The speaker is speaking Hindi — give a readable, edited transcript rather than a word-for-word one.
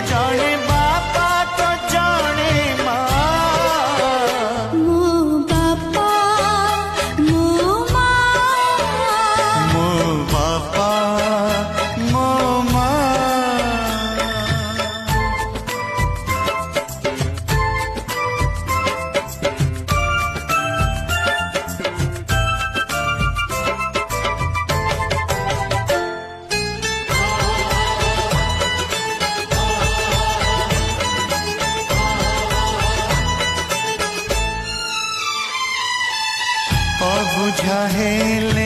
जड़े बापा तो जड़े माँ। मो बापा मो माँ, मो बापा मो माँ। बुझा हेले